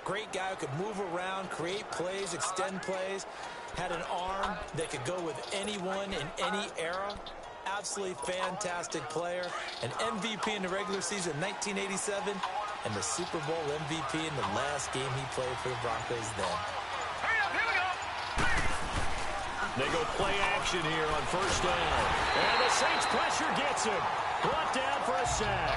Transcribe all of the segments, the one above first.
Great guy who could move around, create plays, extend plays, had an arm that could go with anyone in any era. Absolutely fantastic player. An MVP in the regular season 1987 and the Super Bowl MVP in the last game he played for the Broncos then. Hurry up, here we go. They go play action here on first down. And the Saints pressure gets him. Brought down for a sack.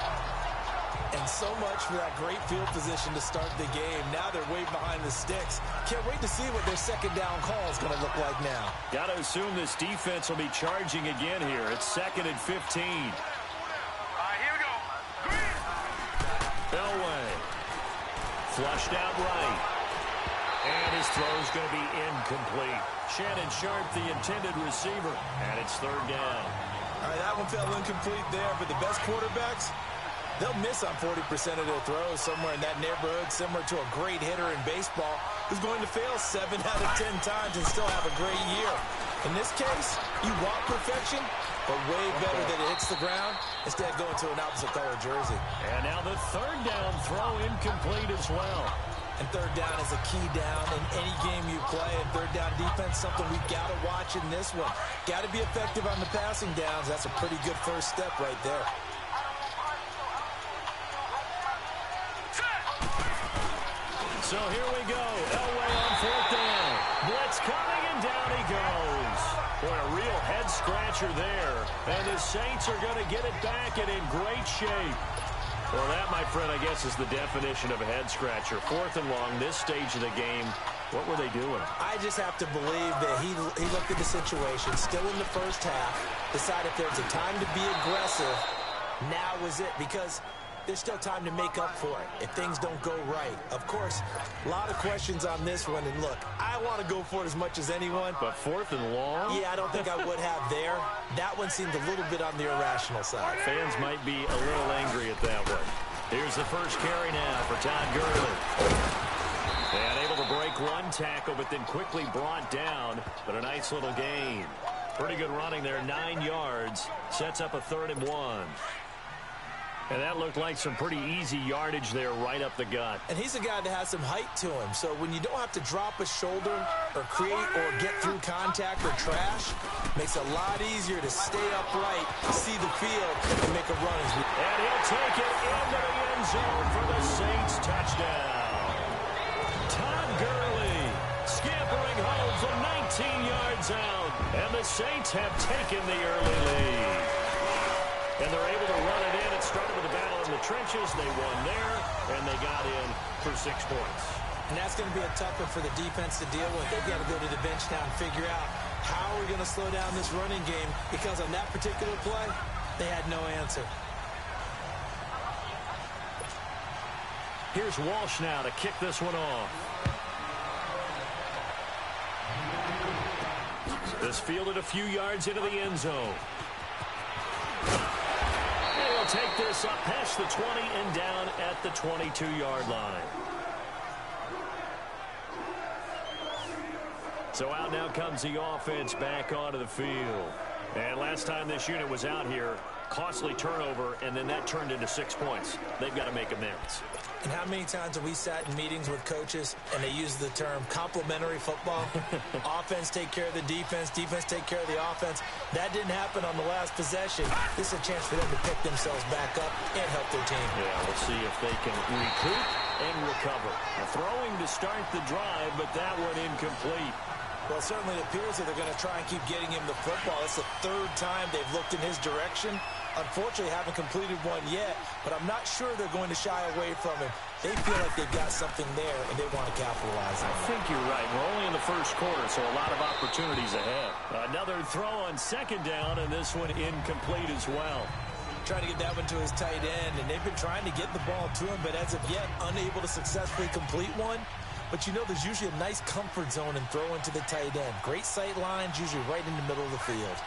And so much for that great field position to start the game. Now they're way behind the sticks. Can't wait to see what their second down call is going to look like now. Got to assume this defense will be charging again here. It's 2nd and 15. Here we go. Green. Elway. Flushed out right. And his throw's going to be incomplete. Shannon Sharp, the intended receiver. And it's 3rd down. All right, that one fell incomplete there, but the best quarterbacks, they'll miss on 40% of their throws, somewhere in that neighborhood, similar to a great hitter in baseball who's going to fail 7 out of 10 times and still have a great year. In this case, you want perfection, but way better that it hits the ground instead of going to an opposite color jersey. And now the 3rd down throw incomplete as well. And 3rd down is a key down in any game you play. And 3rd down defense, something we've got to watch in this one. Got to be effective on the passing downs. That's a pretty good first step right there. So here we go. Elway on 4th down. Blitz coming, and down he goes. Boy, a real head-scratcher there. And the Saints are going to get it back and in great shape. Well, that, my friend, I guess is the definition of a head-scratcher. 4th and long, this stage of the game. What were they doing? I just have to believe that he looked at the situation, still in the first half, decided if there's a time to be aggressive, now was it, because there's still time to make up for it if things don't go right. Of course, a lot of questions on this one, and look, I want to go for it as much as anyone. But 4th and long? Yeah, I don't think I would have there. That one seemed a little bit on the irrational side. Fans might be a little angry at that one. Here's the first carry now for Todd Gurley. And able to break one tackle, but then quickly brought down. But a nice little gain. Pretty good running there, 9 yards. Sets up a 3rd and 1. And that looked like some pretty easy yardage there right up the gut. And he's a guy that has some height to him. So when you don't have to drop a shoulder or create or get through contact or trash, makes it a lot easier to stay upright, see the field, and make a run. And he'll take it into the end zone for the Saints touchdown. Todd Gurley scampering home from 19 yards out. And the Saints have taken the early lead. And they're able to run it in. It started with a battle in the trenches. They won there, and they got in for 6 points. And that's going to be a tough one for the defense to deal with. They've got to go to the bench now and figure out how we're going to slow down this running game, because on that particular play, they had no answer. Here's Walsh now to kick this one off. This fielded a few yards into the end zone. He'll take this up past the 20 and down at the 22-yard line. So out now comes the offense back onto the field. And last time this unit was out here, costly turnover, and then that turned into 6 points. They've got to make amends. And how many times have we sat in meetings with coaches and they use the term complementary football? Offense take care of the defense, defense take care of the offense. That didn't happen on the last possession. This is a chance for them to pick themselves back up and help their team. Yeah, we'll see if they can recoup and recover. Throwing to start the drive, but that one incomplete. Well, it certainly appears that they're going to try and keep getting him the football. It's the 3rd time they've looked in his direction. Unfortunately, haven't completed one yet, but I'm not sure they're going to shy away from him. They feel like they've got something there, and they want to capitalize on it. I think you're right. We're only in the first quarter, so a lot of opportunities ahead. Another throw on 2nd down, and this one incomplete as well. Trying to get that one to his tight end, and they've been trying to get the ball to him, but as of yet, unable to successfully complete one. But you know there's usually a nice comfort zone in throwing to the tight end. Great sight lines, usually right in the middle of the field.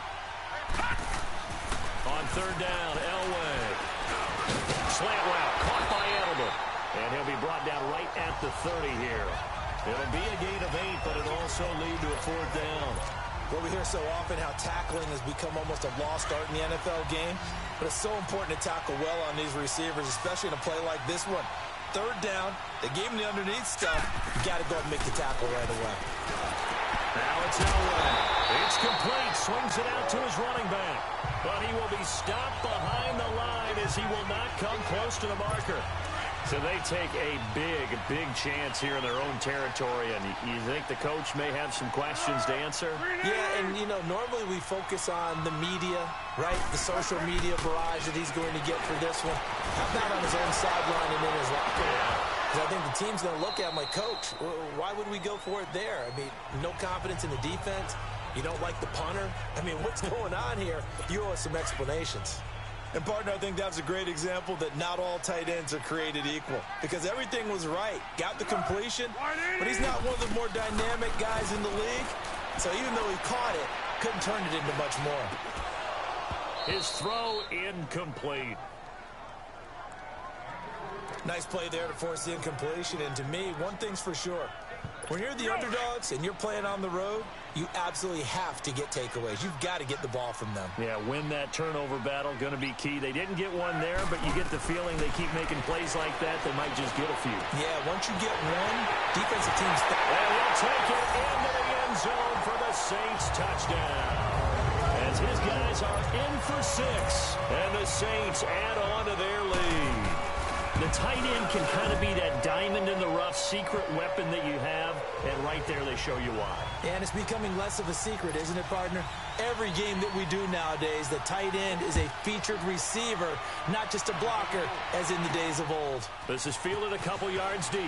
On 3rd down, Elway. Slant route, caught by Edelman. And he'll be brought down right at the 30 here. It'll be a gain of 8, but it'll also lead to a 4th down. Well, we hear so often how tackling has become almost a lost art in the NFL game. But it's so important to tackle well on these receivers, especially in a play like this one. third down. They gave him the underneath stuff. You got to go and make the tackle right away. Now it's Elway. It's complete. Swings it out to his running back. But he will be stopped behind the line as he will not come close to the marker. So they take a big chance here in their own territory. And you think the coach may have some questions to answer? Yeah, and, you know, normally we focus on the media, right? The social media barrage that he's going to get for this one. How about on his own sideline and in his locker room? Because I think the team's going to look at him like, Coach, why would we go for it there? I mean, no confidence in the defense. You don't like the punter? I mean, what's going on here? You owe us some explanations. And, partner, I think that's a great example that not all tight ends are created equal. Because everything was right. Got the completion, but he's not one of the more dynamic guys in the league. So even though he caught it, couldn't turn it into much more. His throw incomplete. Nice play there to force the incompletion. And to me, one thing's for sure. When you're the underdogs and you're playing on the road, you absolutely have to get takeaways. You've got to get the ball from them. Yeah, win that turnover battle, going to be key. They didn't get one there, but you get the feeling they keep making plays like that, they might just get a few. Yeah, once you get one, defensive teams... And he'll take it into the end zone for the Saints touchdown. As his guys are in for 6, and the Saints add on to their lead. The tight end can kind of be that diamond in the rough secret weapon that you have, and right there they show you why. And it's becoming less of a secret, isn't it, partner? Every game that we do nowadays, the tight end is a featured receiver, not just a blocker, as in the days of old. This is fielded a couple yards deep.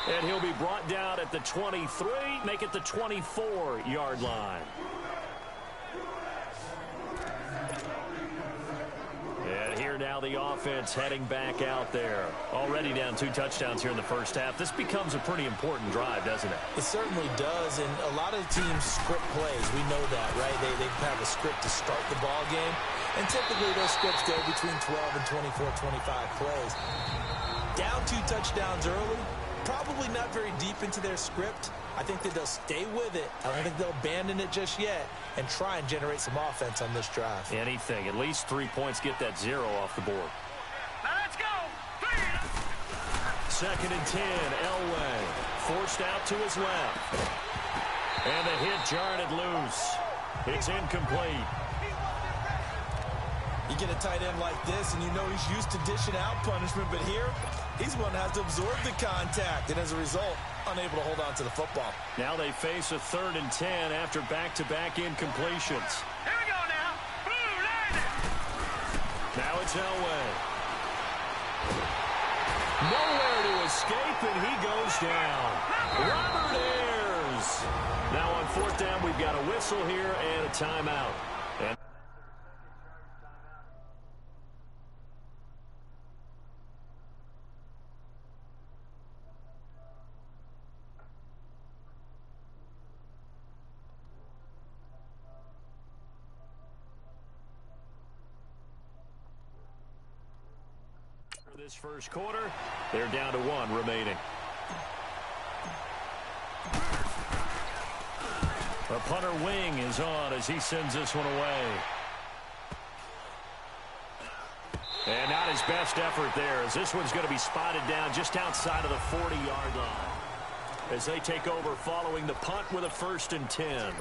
And he'll be brought down at the 23, make it the 24-yard line. And here now the offense heading back out there. Already down 2 touchdowns here in the first half. This becomes a pretty important drive, doesn't it? It certainly does, and a lot of teams script plays. We know that, right? They have a script to start the ball game, and typically those scripts go between 12 and 24, 25 plays. Down 2 touchdowns early, probably not very deep into their script. I think that they'll stay with it. I don't think they'll abandon it just yet and try and generate some offense on this drive. Anything. At least 3 points, get that 0 off the board. Now let's go. 2nd and 10, Elway. Forced out to his left. And the hit jarred it loose. It's incomplete. You get a tight end like this, and you know he's used to dishing out punishment, but here, he's one that has to absorb the contact, and as a result, unable to hold on to the football. Now they face a 3rd and 10 after back-to-back incompletions. Here we go now. Blue, line it. Now it's Elway. Nowhere to escape, and he goes down. Robert Ayers. Now on 4th down, we've got a whistle here and a timeout. And this first quarter, they're down to 1 remaining. The punter wing is on as he sends this one away. And not his best effort there, as this one's going to be spotted down just outside of the 40-yard line as they take over following the punt with a 1st and 10.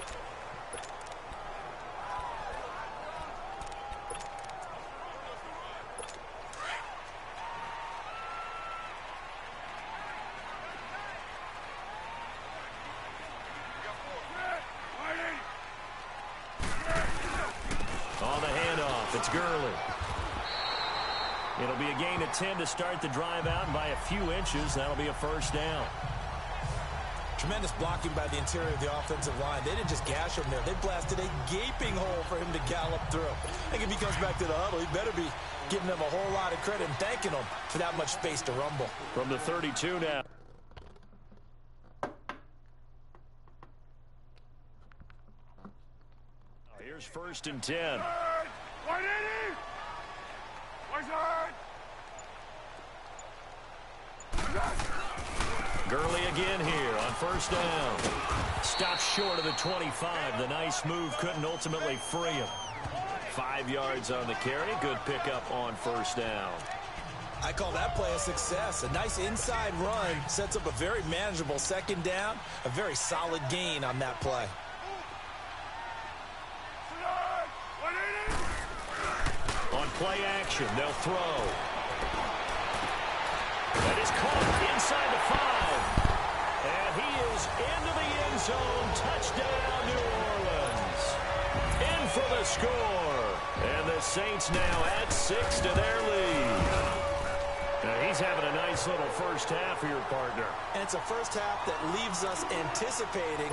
It's Gurley. It'll be a gain of 10 to start the drive out, and by a few inches, that'll be a 1st down. Tremendous blocking by the interior of the offensive line. They didn't just gash him there. They blasted a gaping hole for him to gallop through. I think if he comes back to the huddle, he better be giving them a whole lot of credit and thanking them for that much space to rumble. From the 32 now. Here's 1st and 10. Gurley again here on 1st down. Stopped short of the 25. The nice move couldn't ultimately free him. 5 yards on the carry. Good pickup on first down. I call that play a success. A nice inside run sets up a very manageable second down. A very solid gain on that play. On play action, they'll throw. That is caught inside the 5. And he is into the end zone. Touchdown, New Orleans. In for the score. And the Saints now add 6 to their lead. Now he's having a nice little first half for your partner. And it's a first half that leaves us anticipating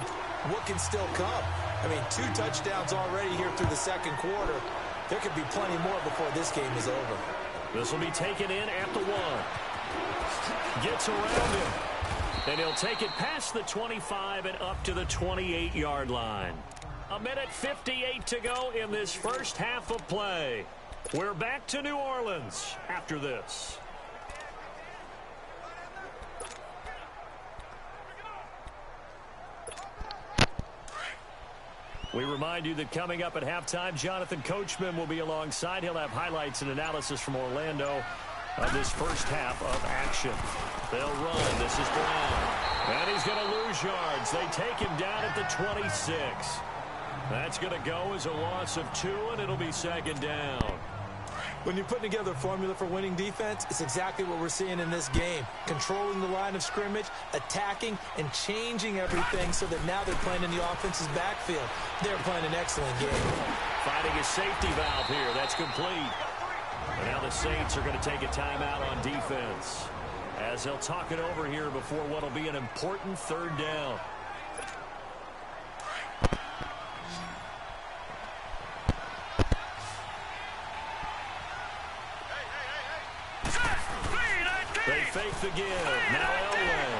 what can still come. I mean, 2 touchdowns already here through the second quarter. There could be plenty more before this game is over. This will be taken in at the 1. Gets around him. And he'll take it past the 25 and up to the 28-yard line. 1:58 to go in this first half of play. We're back to New Orleans after this. We remind you that coming up at halftime, Jonathan Coachman will be alongside. He'll have highlights and analysis from Orlando of this first half of action. They'll run. This is Brown. And he's going to lose yards. They take him down at the 26. That's going to go as a loss of 2, and it'll be second down. When you're putting together a formula for winning defense, it's exactly what we're seeing in this game. Controlling the line of scrimmage, attacking, and changing everything so that now they're playing in the offense's backfield. They're playing an excellent game. Finding a safety valve here. That's complete. And now the Saints are going to take a timeout on defense as they'll talk it over here before what will be an important third down. They fake the give. Now Elway.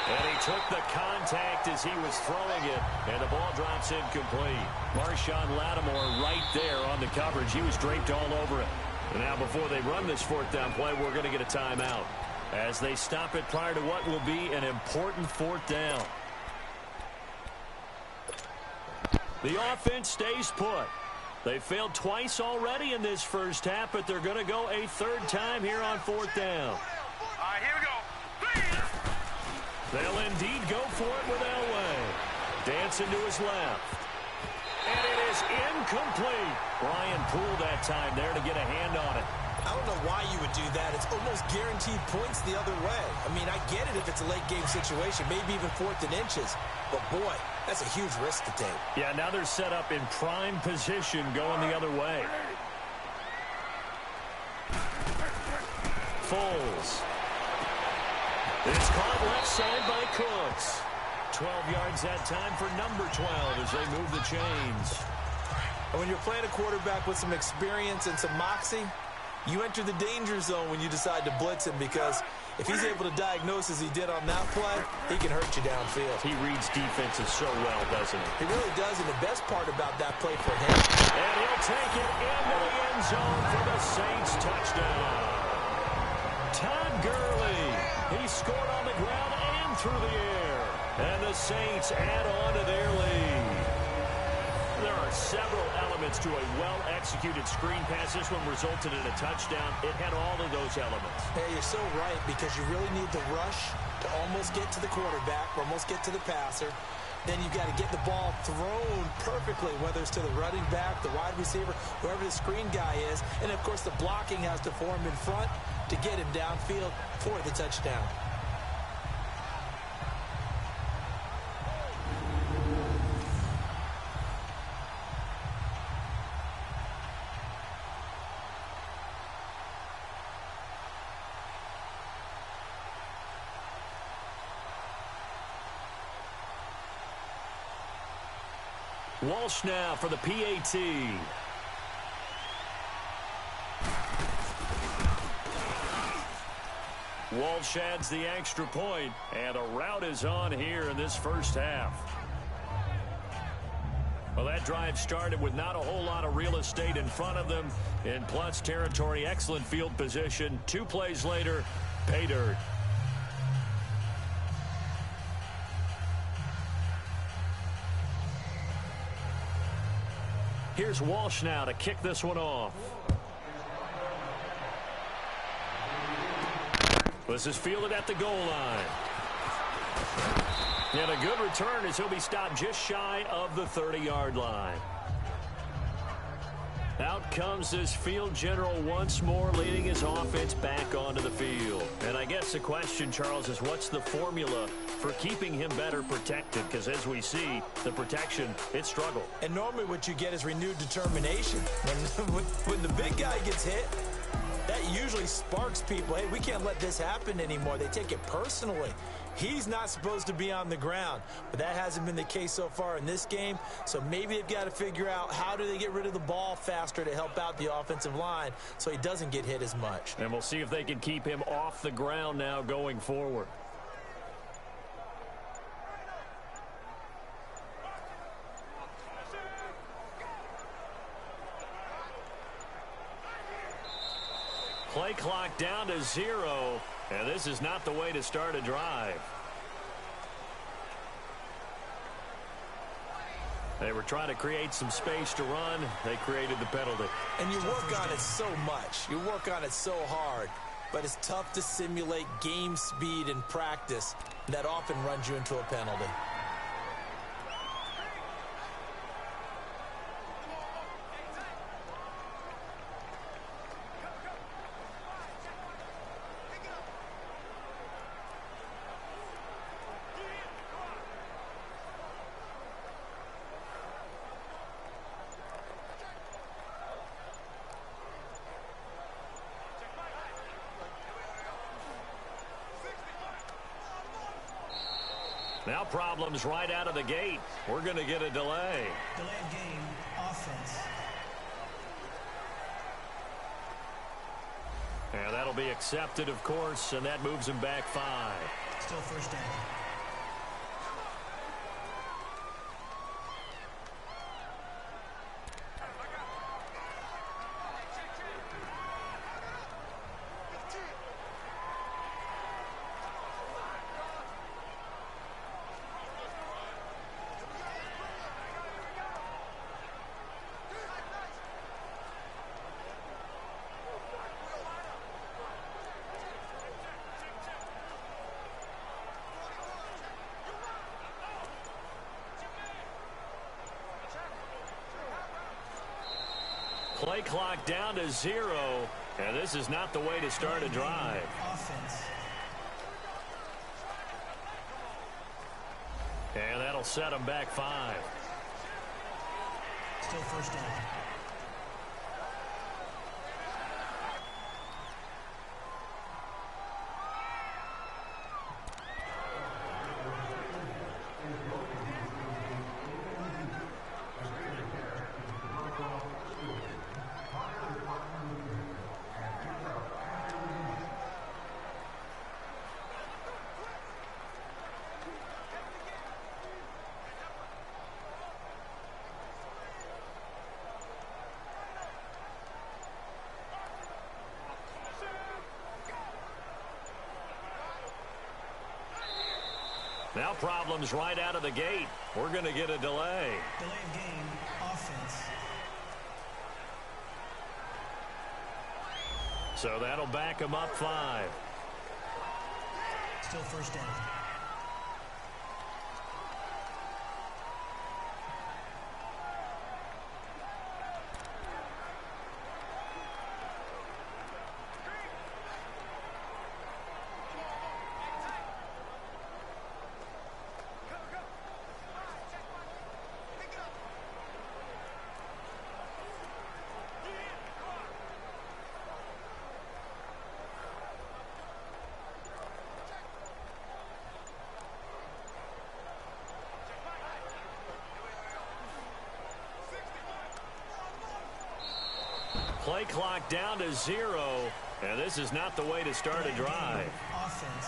And he took the contact as he was throwing it. And the ball drops incomplete. Marshawn Lattimore right there on the coverage. He was draped all over it. And now before they run this fourth down play, we're going to get a timeout as they stop it prior to what will be an important fourth down. The offense stays put. They failed twice already in this first half, but they're going to go a third time here on fourth down. All right, here we go. They'll indeed go for it with Elway. Dancing to his left. And it is incomplete. Brian Poole that time there to get a hand on it. I don't know why you would do that. It's almost guaranteed points the other way. I mean, I get it if it's a late game situation, maybe even 4th and inches. But, boy, that's a huge risk to take. Yeah, now they're set up in prime position going the other way. Foles. It's caught left side by Cooks. 12 yards that time for number 12 as they move the chains. And when you're playing a quarterback with some experience and some moxie, you enter the danger zone when you decide to blitz him, because if he's able to diagnose as he did on that play, he can hurt you downfield. He reads defenses so well, doesn't he? He really does, and the best part about that play for him. And he'll take it into the end zone for the Saints touchdown. Todd Gurley. He scored on the ground and through the air. And the Saints add on to their lead. There are several elements to a well-executed screen pass. This one resulted in a touchdown. It had all of those elements. Hey, you're so right, because you really need the rush to almost get to the quarterback, or almost get to the passer. Then you've got to get the ball thrown perfectly, whether it's to the running back, the wide receiver, whoever the screen guy is. And, of course, the blocking has to form in front to get him downfield for the touchdown. Walsh now for the PAT. Walsh adds the extra point, and a rout is on here in this first half. Well, that drive started with not a whole lot of real estate in front of them. In plus territory, excellent field position. 2 plays later, pay dirt. Here's Walsh now to kick this one off. This is fielded at the goal line. And a good return as he'll be stopped just shy of the 30-yard line. Out comes this field general once more, leading his offense back onto the field. And I guess the question, Charles, is what's the formula for keeping him better protected? Because as we see, the protection, it struggled. And normally what you get is renewed determination. When the big guy gets hit, that usually sparks people. Hey, we can't let this happen anymore. They take it personally. He's not supposed to be on the ground, but that hasn't been the case so far in this game. So maybe they've got to figure out how do they get rid of the ball faster to help out the offensive line so he doesn't get hit as much. And we'll see if they can keep him off the ground now going forward. Play clock down to 0, and this is not the way to start a drive. They were trying to create some space to run. They created the penalty. And you work on it so much. You work on it so hard. But it's tough to simulate game speed in practice. That often runs you into a penalty. Now problems right out of the gate. We're going to get a delay. Delayed game, offense. And that'll be accepted, of course, and that moves him back 5. Still first down. Play clock down to 0, and this is not the way to start a drive. Offense. And that'll set him back 5. Still first down. Now problems right out of the gate. We're going to get a delay. Delayed game, offense. So that'll back him up 5. Still first down. Play clock down to 0, and this is not the way to start a drive. Offense.